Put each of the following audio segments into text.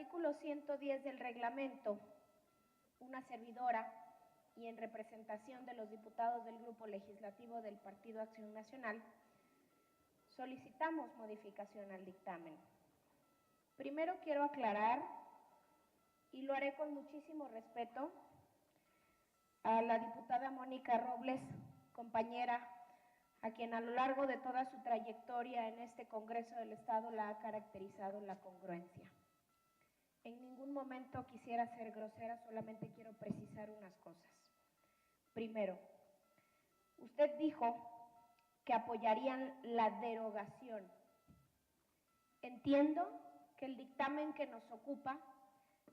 artículo 110 del reglamento, una servidora y en representación de los diputados del Grupo Legislativo del Partido Acción Nacional, solicitamos modificación al dictamen. Primero quiero aclarar, y lo haré con muchísimo respeto, a la diputada Mónica Robles, compañera, a quien a lo largo de toda su trayectoria en este Congreso del Estado la ha caracterizado la congruencia. En ningún momento quisiera ser grosera, solamente quiero precisar unas cosas. Primero, usted dijo que apoyarían la derogación. Entiendo que el dictamen que nos ocupa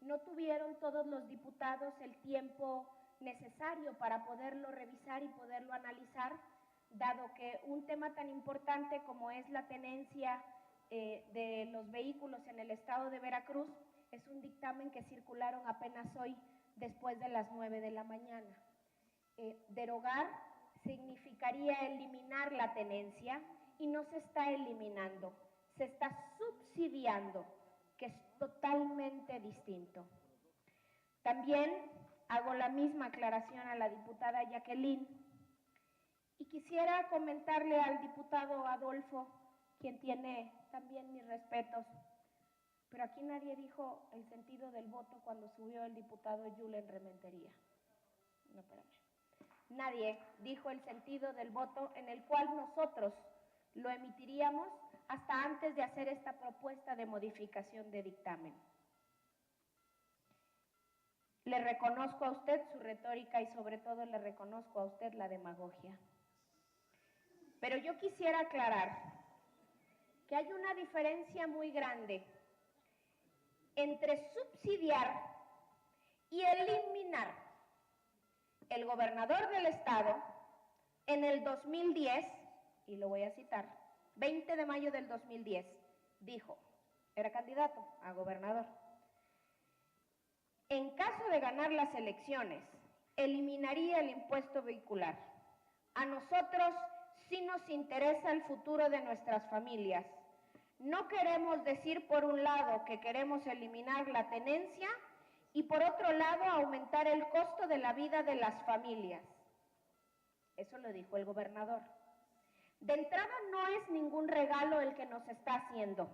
no tuvieron todos los diputados el tiempo necesario para poderlo revisar y poderlo analizar, dado que un tema tan importante como es la tenencia de los vehículos en el estado de Veracruz es un dictamen que circularon apenas hoy después de las 9 de la mañana. Derogar significaría eliminar la tenencia y no se está eliminando, se está subsidiando, que es totalmente distinto. También hago la misma aclaración a la diputada Jacqueline y quisiera comentarle al diputado Adolfo, quien tiene también mis respetos, pero aquí nadie dijo el sentido del voto cuando subió el diputado Yulen Rementería. No, espérame. Nadie dijo el sentido del voto en el cual nosotros lo emitiríamos hasta antes de hacer esta propuesta de modificación de dictamen. Le reconozco a usted su retórica y sobre todo le reconozco a usted la demagogia. Pero yo quisiera aclarar que hay una diferencia muy grande entre subsidiar y eliminar. El gobernador del estado en el 2010, y lo voy a citar, 20 de mayo del 2010, dijo, era candidato a gobernador: en caso de ganar las elecciones, eliminaría el impuesto vehicular. A nosotros sí nos interesa el futuro de nuestras familias. No queremos decir por un lado que queremos eliminar la tenencia y por otro lado aumentar el costo de la vida de las familias. Eso lo dijo el gobernador. De entrada no es ningún regalo el que nos está haciendo,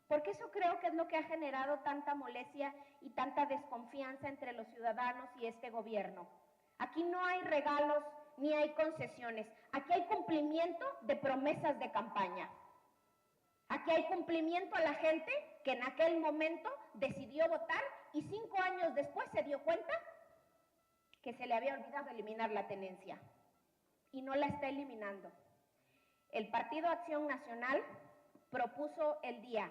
porque eso creo que es lo que ha generado tanta molestia y tanta desconfianza entre los ciudadanos y este gobierno. Aquí no hay regalos ni hay concesiones, aquí hay cumplimiento de promesas de campaña. Aquí hay cumplimiento a la gente que en aquel momento decidió votar y 5 años después se dio cuenta que se le había olvidado eliminar la tenencia y no la está eliminando. El Partido Acción Nacional propuso el día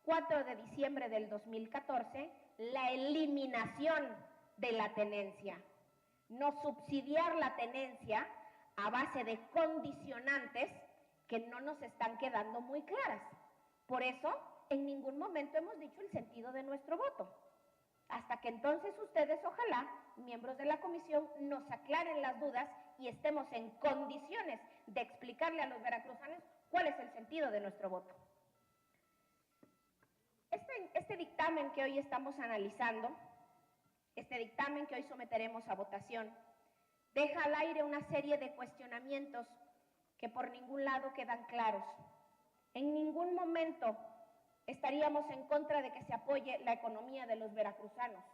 4 de diciembre del 2014 la eliminación de la tenencia, no subsidiar la tenencia a base de condicionantes que no nos están quedando muy claras. Por eso, en ningún momento hemos dicho el sentido de nuestro voto. Hasta que entonces ustedes, ojalá, miembros de la comisión, nos aclaren las dudas y estemos en condiciones de explicarle a los veracruzanos cuál es el sentido de nuestro voto. Este dictamen que hoy estamos analizando, este dictamen que hoy someteremos a votación, deja al aire una serie de cuestionamientos que por ningún lado quedan claros. En ningún momento estaríamos en contra de que se apoye la economía de los veracruzanos.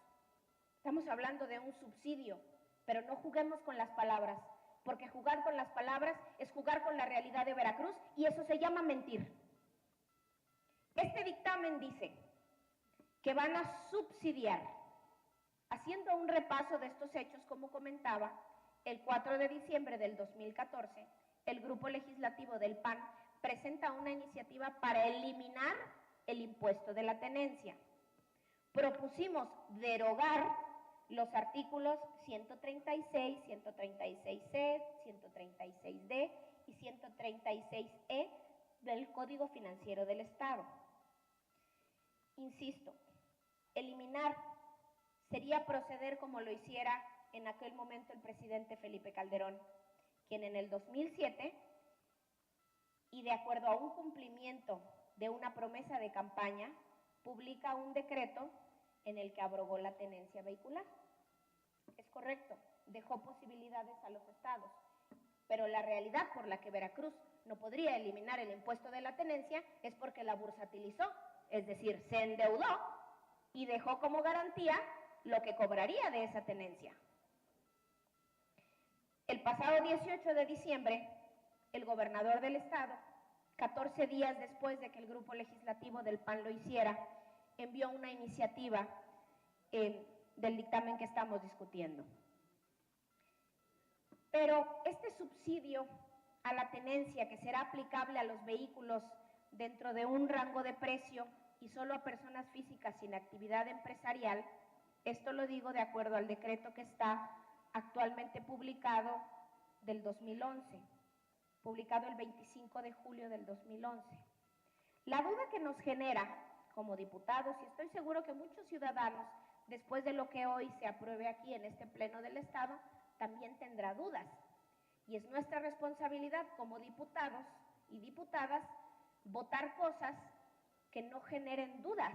Estamos hablando de un subsidio, pero no juguemos con las palabras, porque jugar con las palabras es jugar con la realidad de Veracruz y eso se llama mentir. Este dictamen dice que van a subsidiar, haciendo un repaso de estos hechos, como comentaba, el 4 de diciembre del 2014, el Grupo Legislativo del PAN presenta una iniciativa para eliminar el impuesto de la tenencia. Propusimos derogar los artículos 136, 136C, 136D y 136E del Código Financiero del Estado. Insisto, eliminar sería proceder como lo hiciera en aquel momento el presidente Felipe Calderón, quien en el 2007, y de acuerdo a un cumplimiento de una promesa de campaña, publica un decreto en el que abrogó la tenencia vehicular. Es correcto, dejó posibilidades a los estados, pero la realidad por la que Veracruz no podría eliminar el impuesto de la tenencia es porque la bursatilizó, es decir, se endeudó y dejó como garantía lo que cobraría de esa tenencia. El pasado 18 de diciembre, el gobernador del estado, 14 días después de que el grupo legislativo del PAN lo hiciera, envió una iniciativa del dictamen que estamos discutiendo. Pero este subsidio a la tenencia, que será aplicable a los vehículos dentro de un rango de precio y solo a personas físicas sin actividad empresarial, esto lo digo de acuerdo al decreto que está actualmente publicado del 2011, publicado el 25 de julio del 2011. La duda que nos genera como diputados, y estoy seguro que muchos ciudadanos, después de lo que hoy se apruebe aquí en este Pleno del Estado, también tendrá dudas. Y es nuestra responsabilidad como diputados y diputadas votar cosas que no generen dudas,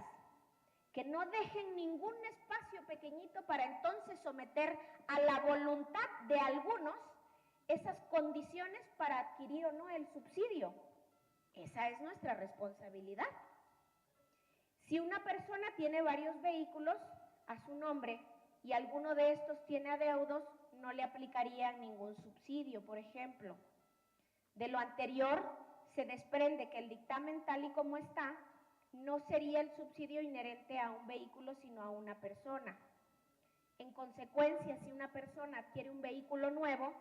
que no dejen ningún espacio pequeñito para entonces someter a la voluntad de algunos esas condiciones para adquirir o no el subsidio. Esa es nuestra responsabilidad. Si una persona tiene varios vehículos a su nombre y alguno de estos tiene adeudos, no le aplicarían ningún subsidio, por ejemplo. De lo anterior, se desprende que el dictamen tal y como está, no sería el subsidio inherente a un vehículo, sino a una persona. En consecuencia, si una persona adquiere un vehículo nuevo,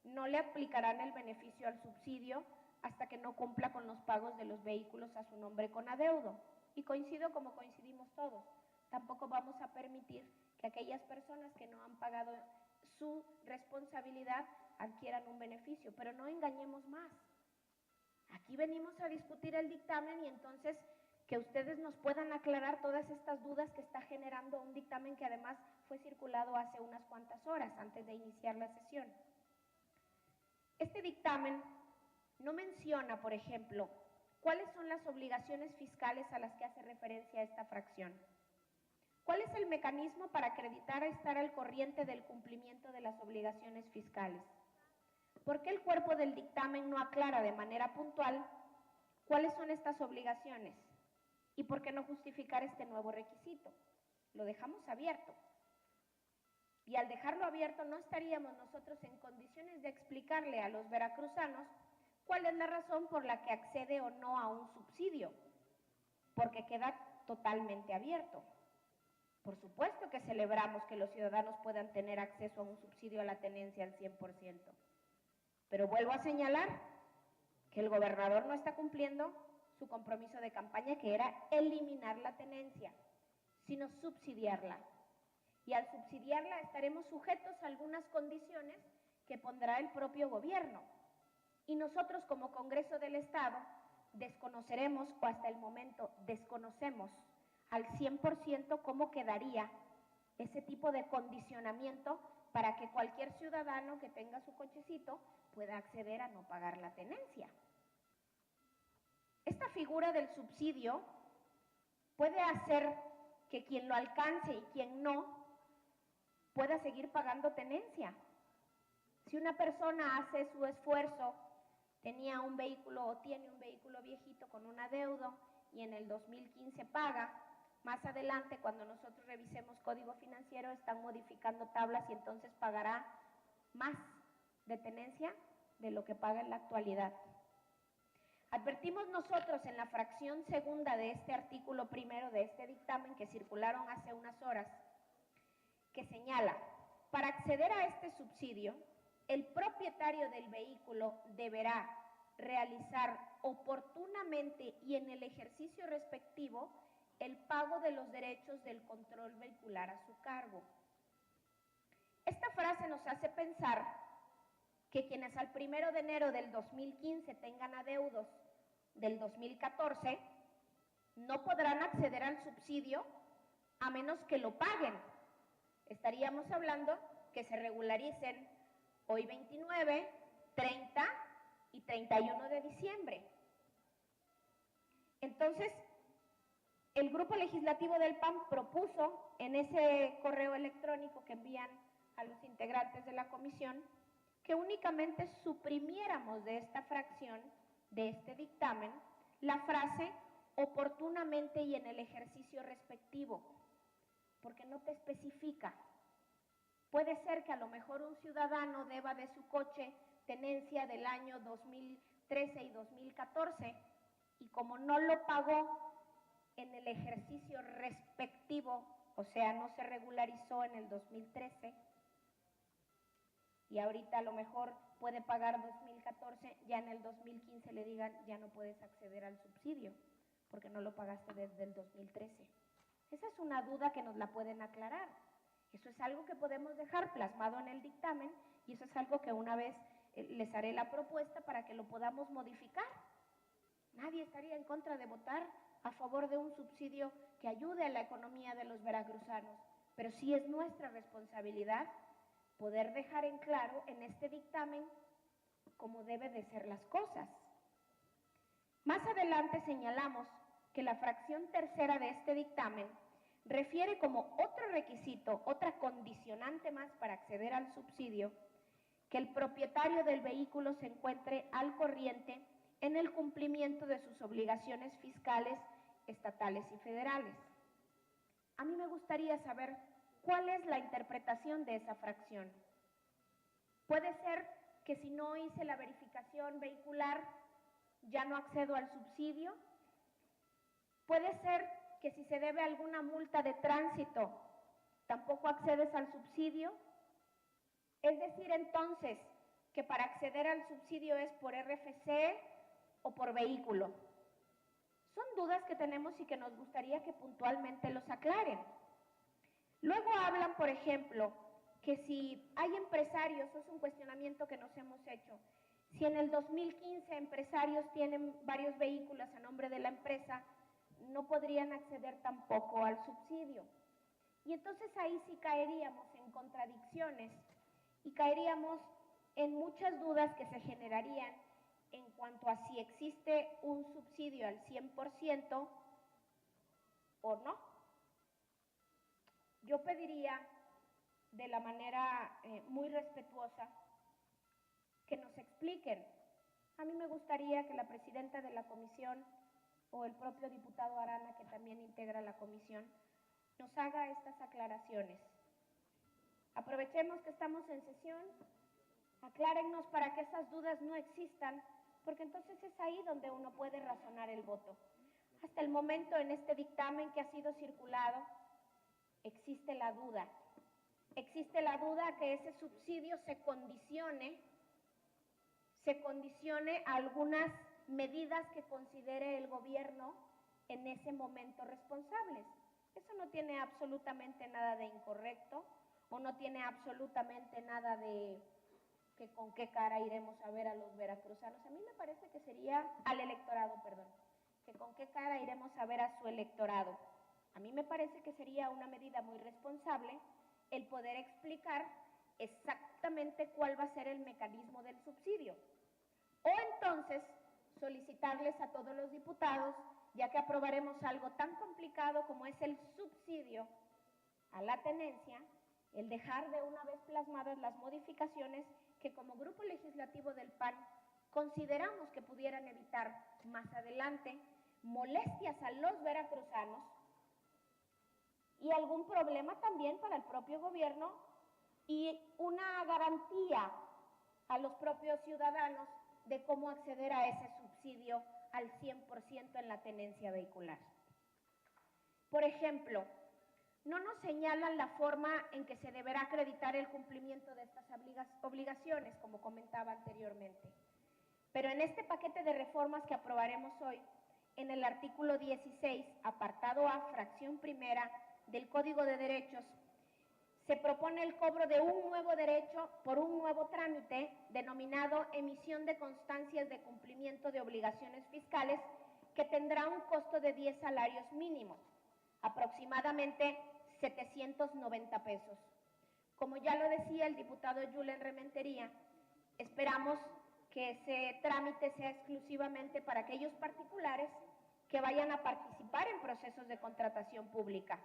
no le aplicarán el beneficio al subsidio hasta que no cumpla con los pagos de los vehículos a su nombre con adeudo. Y coincido como coincidimos todos, tampoco vamos a permitir que aquellas personas que no han pagado su responsabilidad adquieran un beneficio, pero no engañemos más. Aquí venimos a discutir el dictamen y entonces que ustedes nos puedan aclarar todas estas dudas que está generando un dictamen que además fue circulado hace unas cuantas horas antes de iniciar la sesión. Este dictamen no menciona, por ejemplo, cuáles son las obligaciones fiscales a las que hace referencia esta fracción. ¿Cuál es el mecanismo para acreditar estar al corriente del cumplimiento de las obligaciones fiscales? ¿Por qué el cuerpo del dictamen no aclara de manera puntual cuáles son estas obligaciones? ¿Y por qué no justificar este nuevo requisito? Lo dejamos abierto. Y al dejarlo abierto no estaríamos nosotros en condiciones de explicarle a los veracruzanos cuál es la razón por la que accede o no a un subsidio, porque queda totalmente abierto. Por supuesto que celebramos que los ciudadanos puedan tener acceso a un subsidio a la tenencia al 100%, pero vuelvo a señalar que el gobernador no está cumpliendo su compromiso de campaña, que era eliminar la tenencia, sino subsidiarla. Y al subsidiarla estaremos sujetos a algunas condiciones que pondrá el propio gobierno. Y nosotros como Congreso del Estado desconoceremos, o hasta el momento desconocemos al 100% cómo quedaría ese tipo de condicionamiento para que cualquier ciudadano que tenga su cochecito pueda acceder a no pagar la tenencia. Esta figura del subsidio puede hacer que quien lo alcance y quien no pueda seguir pagando tenencia. Si una persona hace su esfuerzo, tenía un vehículo o tiene un vehículo viejito con un adeudo y en el 2015 paga, más adelante cuando nosotros revisemos código financiero están modificando tablas y entonces pagará más de tenencia de lo que paga en la actualidad. Advertimos nosotros en la fracción segunda de este artículo primero de este dictamen que circularon hace unas horas, que señala, para acceder a este subsidio, el propietario del vehículo deberá realizar oportunamente y en el ejercicio respectivo el pago de los derechos del control vehicular a su cargo. Esta frase nos hace pensar que quienes al 1 de enero del 2015 tengan adeudos del 2014 no podrán acceder al subsidio a menos que lo paguen. Estaríamos hablando que se regularicen hoy 29, 30 y 31 de diciembre. Entonces, El grupo legislativo del PAN propuso en ese correo electrónico que envían a los integrantes de la comisión que únicamente suprimiéramos de esta fracción, de este dictamen, la frase oportunamente y en el ejercicio respectivo, porque no te especifica. Puede ser que a lo mejor un ciudadano deba de su coche tenencia del año 2013 y 2014 y como no lo pagó en el ejercicio respectivo, o sea, no se regularizó en el 2013 y ahorita a lo mejor puede pagar 2014, ya en el 2015 le digan ya no puedes acceder al subsidio porque no lo pagaste desde el 2013. Esa es una duda que nos la pueden aclarar. Eso es algo que podemos dejar plasmado en el dictamen y eso es algo que una vez les haré la propuesta para que lo podamos modificar. Nadie estaría en contra de votar a favor de un subsidio que ayude a la economía de los veracruzanos, pero sí es nuestra responsabilidad poder dejar en claro en este dictamen cómo deben de ser las cosas. Más adelante señalamos que la fracción tercera de este dictamen refiere como otro requisito, otra condicionante más para acceder al subsidio, que el propietario del vehículo se encuentre al corriente en el cumplimiento de sus obligaciones fiscales, estatales y federales. A mí me gustaría saber cuál es la interpretación de esa fracción. Puede ser que si no hice la verificación vehicular, ya no accedo al subsidio. Puede ser que si se debe alguna multa de tránsito, tampoco accedes al subsidio. Es decir, entonces, que para acceder al subsidio es por RFC o por vehículo. Son dudas que tenemos y que nos gustaría que puntualmente los aclaren. Luego hablan, por ejemplo, que si hay empresarios, es un cuestionamiento que nos hemos hecho, si en el 2015 empresarios tienen varios vehículos a nombre de la empresa, no podrían acceder tampoco al subsidio. Y entonces ahí sí caeríamos en contradicciones y caeríamos en muchas dudas que se generarían en cuanto a si existe un subsidio al 100% o no. Yo pediría de la manera muy respetuosa que nos expliquen. A mí me gustaría que la presidenta de la comisión o el propio diputado Arana, que también integra la comisión, nos haga estas aclaraciones. Aprovechemos que estamos en sesión, aclárennos para que esas dudas no existan, porque entonces es ahí donde uno puede razonar el voto. Hasta el momento en este dictamen que ha sido circulado, existe la duda. Existe la duda a que ese subsidio se condicione a algunas medidas que considere el gobierno en ese momento responsables. Eso no tiene absolutamente nada de incorrecto o no tiene absolutamente nada de que con qué cara iremos a ver a los veracruzanos. A mí me parece que sería al electorado, perdón, que con qué cara iremos a ver a su electorado. A mí me parece que sería una medida muy responsable el poder explicar exactamente cuál va a ser el mecanismo del subsidio. O entonces solicitarles a todos los diputados, ya que aprobaremos algo tan complicado como es el subsidio a la tenencia, el dejar de una vez plasmadas las modificaciones que como grupo legislativo del PAN consideramos que pudieran evitar más adelante molestias a los veracruzanos y algún problema también para el propio gobierno y una garantía a los propios ciudadanos de cómo acceder a ese subsidio al 100% en la tenencia vehicular. Por ejemplo, no nos señalan la forma en que se deberá acreditar el cumplimiento de estas obligaciones, como comentaba anteriormente. Pero en este paquete de reformas que aprobaremos hoy, en el artículo 16, apartado A, fracción primera del Código de Derechos, se propone el cobro de un nuevo derecho por un nuevo trámite denominado emisión de constancias de cumplimiento de obligaciones fiscales que tendrá un costo de 10 salarios mínimos, aproximadamente 790 pesos. Como ya lo decía el diputado Julen Rementería, esperamos que ese trámite sea exclusivamente para aquellos particulares que vayan a participar en procesos de contratación pública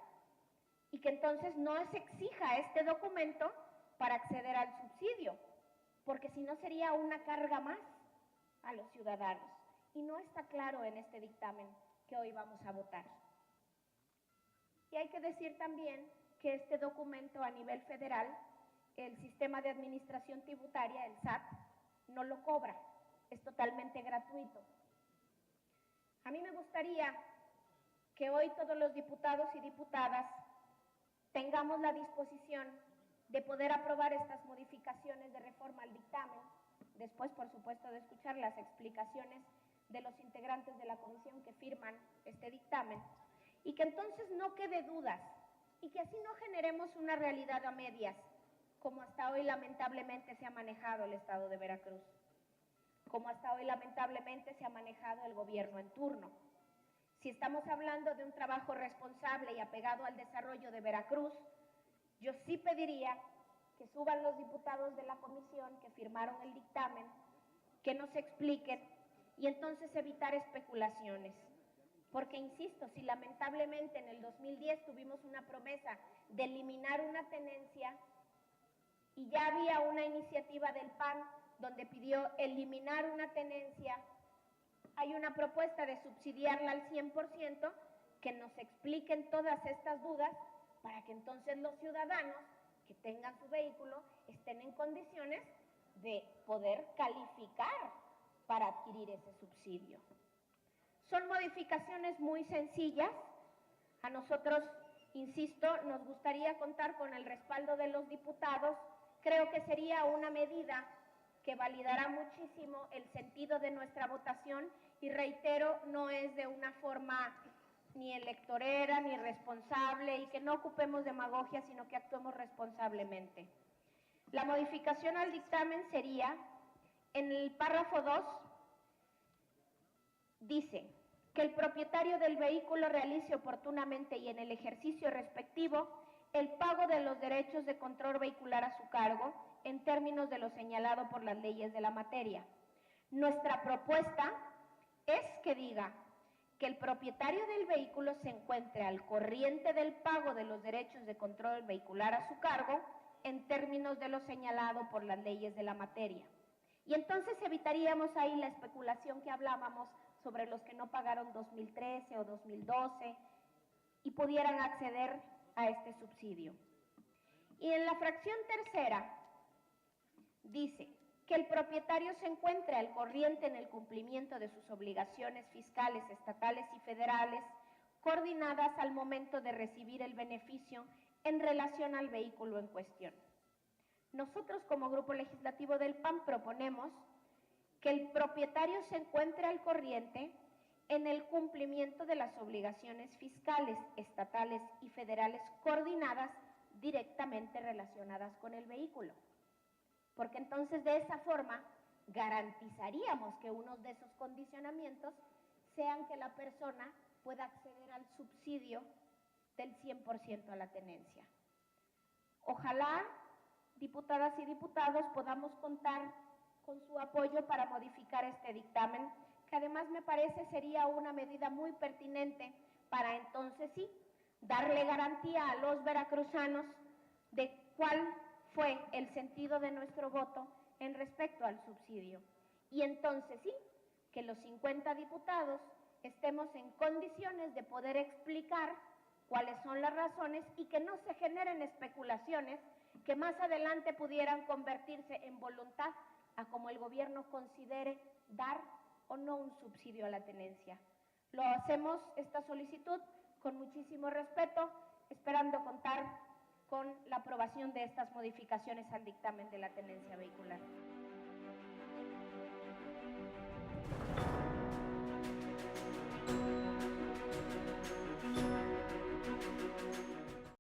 y que entonces no se exija este documento para acceder al subsidio, porque si no sería una carga más a los ciudadanos. Y no está claro en este dictamen que hoy vamos a votar. Y hay que decir también que este documento a nivel federal, el Sistema de Administración Tributaria, el SAT, no lo cobra, es totalmente gratuito. A mí me gustaría que hoy todos los diputados y diputadas tengamos la disposición de poder aprobar estas modificaciones de reforma al dictamen, después, por supuesto, de escuchar las explicaciones de los integrantes de la comisión que firman este dictamen, y que entonces no quede dudas, y que así no generemos una realidad a medias, como hasta hoy lamentablemente se ha manejado el Estado de Veracruz, como hasta hoy lamentablemente se ha manejado el gobierno en turno. Si estamos hablando de un trabajo responsable y apegado al desarrollo de Veracruz, yo sí pediría que suban los diputados de la comisión que firmaron el dictamen, que nos expliquen y entonces evitar especulaciones. Porque, insisto, si lamentablemente en el 2010 tuvimos una promesa de eliminar una tenencia y ya había una iniciativa del PAN donde pidió eliminar una tenencia, hay una propuesta de subsidiarla al 100%, que nos expliquen todas estas dudas para que entonces los ciudadanos que tengan su vehículo estén en condiciones de poder calificar para adquirir ese subsidio. Son modificaciones muy sencillas. A nosotros, insisto, nos gustaría contar con el respaldo de los diputados. Creo que sería una medida que validará muchísimo el sentido de nuestra votación y, reitero, no es de una forma ni electorera ni responsable, y que no ocupemos demagogia, sino que actuemos responsablemente. La modificación al dictamen sería, en el párrafo 2, dice que el propietario del vehículo realice oportunamente y en el ejercicio respectivo el pago de los derechos de control vehicular a su cargo en términos de lo señalado por las leyes de la materia. Nuestra propuesta es que diga que el propietario del vehículo se encuentre al corriente del pago de los derechos de control vehicular a su cargo en términos de lo señalado por las leyes de la materia. Y entonces evitaríamos ahí la especulación que hablábamos sobre los que no pagaron 2013 o 2012 y pudieran acceder a este subsidio. Y en la fracción tercera dice que el propietario se encuentre al corriente en el cumplimiento de sus obligaciones fiscales, estatales y federales, coordinadas al momento de recibir el beneficio en relación al vehículo en cuestión. Nosotros, como Grupo Legislativo del PAN, proponemos que el propietario se encuentre al corriente en el cumplimiento de las obligaciones fiscales, estatales y federales coordinadas directamente relacionadas con el vehículo. Porque entonces de esa forma garantizaríamos que uno de esos condicionamientos sean que la persona pueda acceder al subsidio del 100% a la tenencia. Ojalá, diputadas y diputados, podamos contar con su apoyo para modificar este dictamen, que además me parece sería una medida muy pertinente para entonces sí darle garantía a los veracruzanos de cuál fue el sentido de nuestro voto en respecto al subsidio. Y entonces sí, que los 50 diputados estemos en condiciones de poder explicar cuáles son las razones y que no se generen especulaciones que más adelante pudieran convertirse en voluntad a como el gobierno considere dar o no un subsidio a la tenencia. Lo hacemos, esta solicitud, con muchísimo respeto, esperando contar con la aprobación de estas modificaciones al dictamen de la tenencia vehicular.